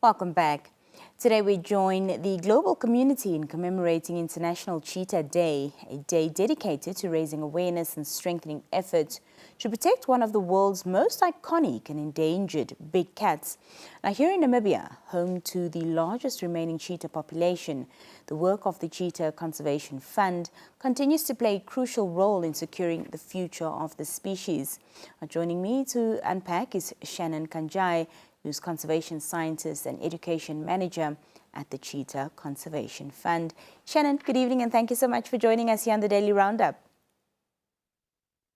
Welcome back. Today we join the global community in commemorating International Cheetah Day, a day dedicated to raising awareness and strengthening efforts to protect one of the world's most iconic and endangered big cats. Now, here in Namibia, home to the largest remaining cheetah population, the work of the Cheetah Conservation Fund continues to play a crucial role in securing the future of the species. Joining me to unpack is Shannon Kandjai, who's conservation scientist and education manager at the Cheetah Conservation Fund. Shannon, good evening, and thank you so much for joining us here on the Daily Roundup.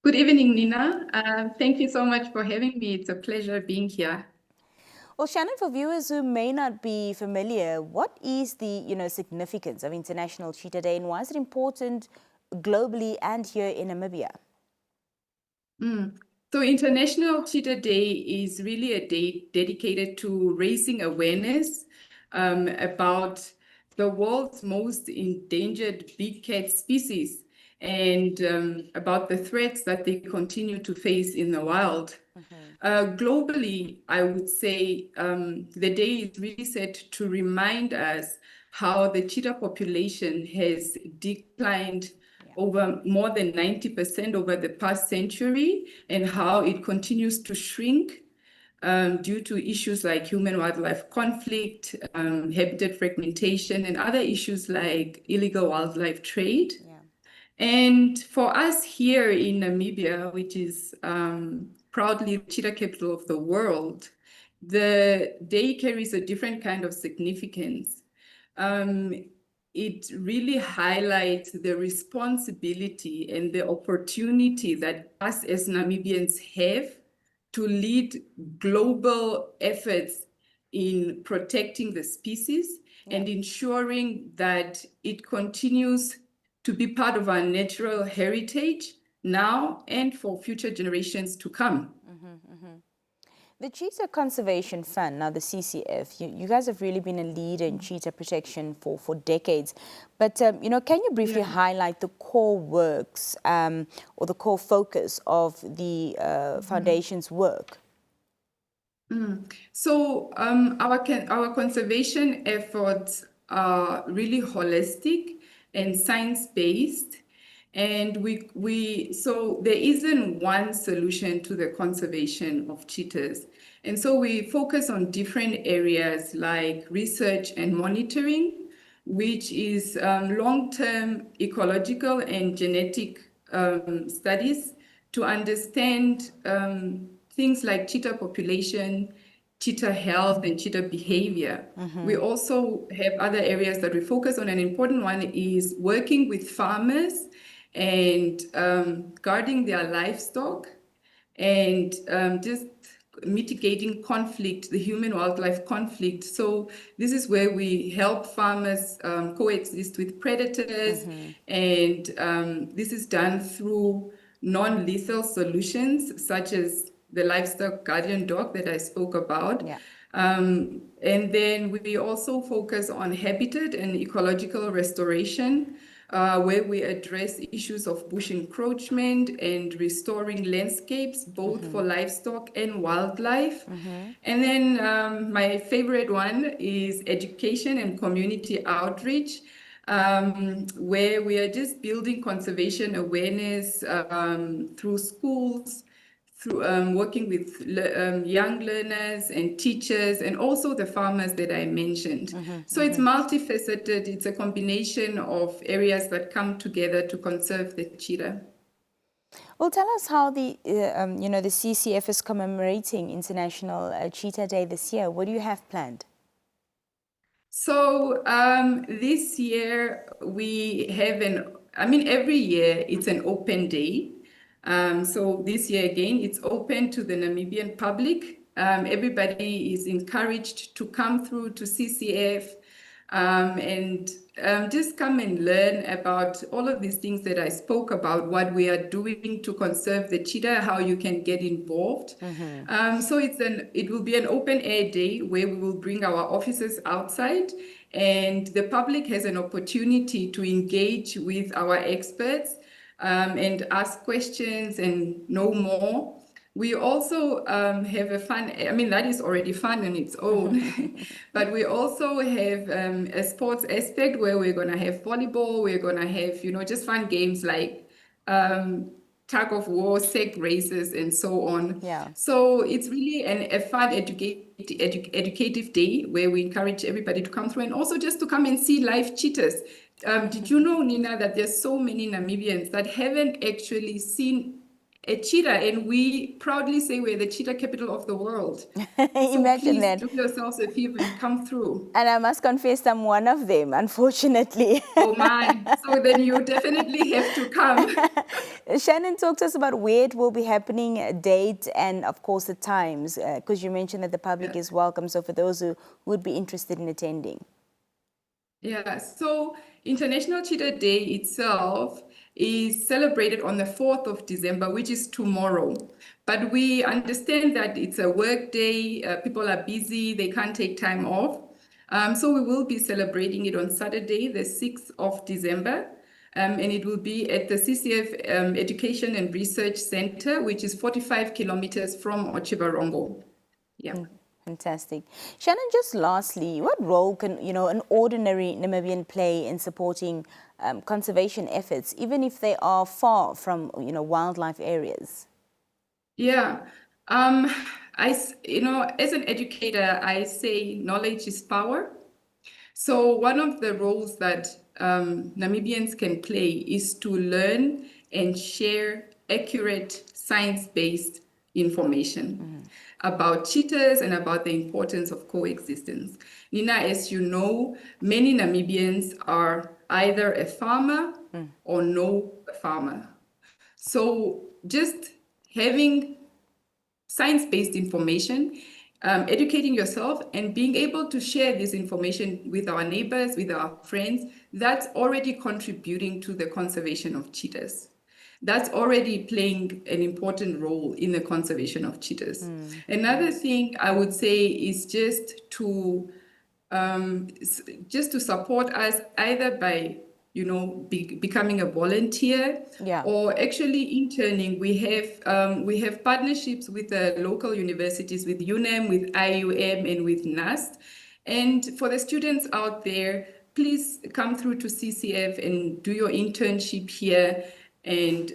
Good evening, Nina. Thank you so much for having me. It's a pleasure being here. Well, Shannon, for viewers who may not be familiar, what is the significance of International Cheetah Day, and why is it important globally and here in Namibia? So International Cheetah Day is really a day dedicated to raising awareness about the world's most endangered big cat species and about the threats that they continue to face in the wild. Globally, I would say the day is really set to remind us how the cheetah population has declined over more than 90% over the past century, and how it continues to shrink due to issues like human-wildlife conflict, habitat fragmentation, and other issues like illegal wildlife trade. And for us here in Namibia, which is proudly the cheetah capital of the world, the day carries a different kind of significance. It really highlights the responsibility and the opportunity that us as Namibians have to lead global efforts in protecting the species and ensuring that it continues to be part of our natural heritage now and for future generations to come. The Cheetah Conservation Fund, now the CCF, you guys have really been a leader in cheetah protection for decades. But, can you briefly highlight the core works or the core focus of the foundation's work? So our conservation efforts are really holistic and science-based. And so there isn't one solution to the conservation of cheetahs. And so we focus on different areas like research and monitoring, which is long-term ecological and genetic studies to understand things like cheetah population, cheetah health, and cheetah behavior. We also have other areas that we focus on. An important one is working with farmers and guarding their livestock and just mitigating conflict, the human-wildlife conflict. So this is where we help farmers coexist with predators, and this is done through non-lethal solutions such as the livestock guardian dog that I spoke about. And then we also focus on habitat and ecological restoration, where we address issues of bush encroachment and restoring landscapes, both for livestock and wildlife. And then my favorite one is education and community outreach, where we are just building conservation awareness through schools, through working with young learners and teachers, and also the farmers that I mentioned. So it's multifaceted. It's a combination of areas that come together to conserve the cheetah. Well, tell us how the the CCF is commemorating International Cheetah Day this year. What do you have planned? So this year we have every year it's an open day. So this year again, it's open to the Namibian public. Everybody is encouraged to come through to CCF and just come and learn about all of these things that I spoke about, what we are doing to conserve the cheetah, how you can get involved. So it will be an open air day where we will bring our officers outside, and the public has an opportunity to engage with our experts and ask questions and know more We also have a fun, I mean, that is already fun on its own, but we also have a sports aspect where we're going to have volleyball, we're going to have, just fun games like tug of war, sack races, and so on. Yeah. So it's really a fun educative day where we encourage everybody to come through and also just to come and see live cheetahs. Did you know, Nina, that there's so many Namibians that haven't actually seen a cheetah, and we proudly say we're the cheetah capital of the world. So Imagine please that. do yourselves a favor and come through. And I must confess I'm one of them, unfortunately. Oh my, so then you definitely have to come. Shannon, talk to us about where it will be happening, a date, and of course the times, because you mentioned that the public is welcome. So for those who would be interested in attending. Yeah, so International Cheetah Day itself is celebrated on the 4th of December, which is tomorrow. But we understand that it's a work day, people are busy, they can't take time off. So we will be celebrating it on Saturday, the 6th of December. And it will be at the CCF Education and Research Center, which is 45 kilometers from Otjiwarongo. Yeah. Fantastic. Shannon, just lastly, what role can, an ordinary Namibian play in supporting conservation efforts, even if they are far from, wildlife areas? Yeah. As an educator, I say knowledge is power. So one of the roles that Namibians can play is to learn and share accurate science-based information about cheetahs and about the importance of coexistence. Nina, as you know, many Namibians are either a farmer or no farmer. So just having science-based information, educating yourself and being able to share this information with our neighbors, with our friends, that's already contributing to the conservation of cheetahs. That's already playing an important role in the conservation of cheetahs. Another thing I would say is just to support us either by becoming a volunteer, or actually interning. We have partnerships with the local universities, with UNAM, with IUM, and with NAST. And for the students out there, please come through to CCF and do your internship here. And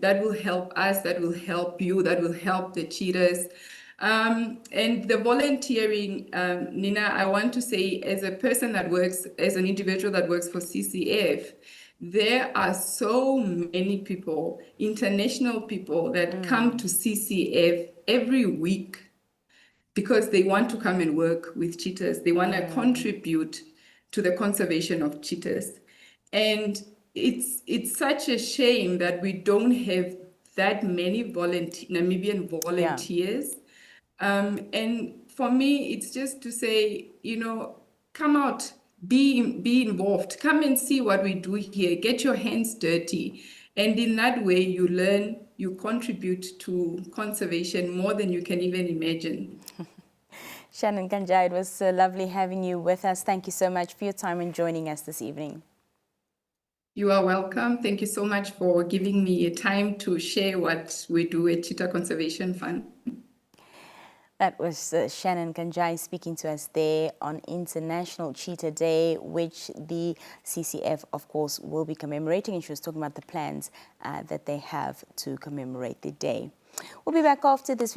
that will help us, that will help you, that will help the cheetahs. And the volunteering, Nina, I want to say, as a person that works, as an individual that works for CCF, there are so many people, international people, that come to CCF every week because they want to come and work with cheetahs. They want to contribute to the conservation of cheetahs. And it's such a shame that we don't have that many Namibian volunteers. And for me, it's just to say, come out, be involved, come and see what we do here, get your hands dirty. And in that way, you learn, you contribute to conservation more than you can even imagine. Shannon Kandjai, it was lovely having you with us. Thank you so much for your time and joining us this evening. You are welcome. Thank you so much for giving me a time to share what we do at Cheetah Conservation Fund. That was Shannon Kandjai speaking to us there on International Cheetah Day, which the CCF, of course, will be commemorating. And she was talking about the plans that they have to commemorate the day. We'll be back after this very